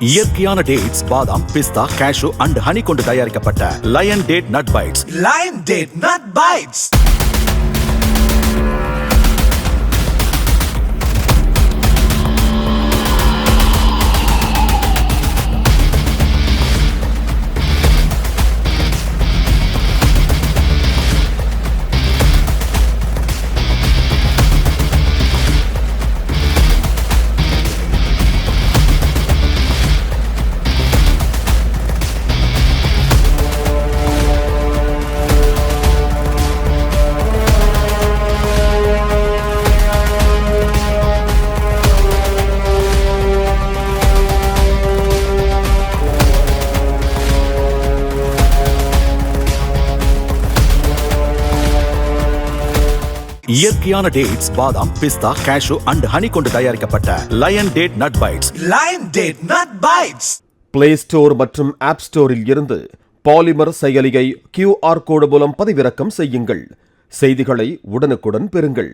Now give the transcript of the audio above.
இயற்கையான டேட்ஸ், பாதாம், பிஸ்தா, கேஷு அண்ட் ஹனி கொண்டு தயாரிக்கப்பட்ட Lion date nut bites. Lion date nut bites. இயற்கையான டேட்ஸ், பாதாம், பிஸ்தா, கேஷு அண்ட் ஹனி கொண்டு தயாரிக்கப்பட்ட Lion date nut bites. Lion date nut bites. Play store மற்றும் ஆப் ஸ்டோரில் இருந்து பாலிமர் செயலியை QR கோடு மூலம் பதிவிறக்கம் செய்யுங்கள். செய்திகளை உடனுக்குடன் பெறுங்கள்.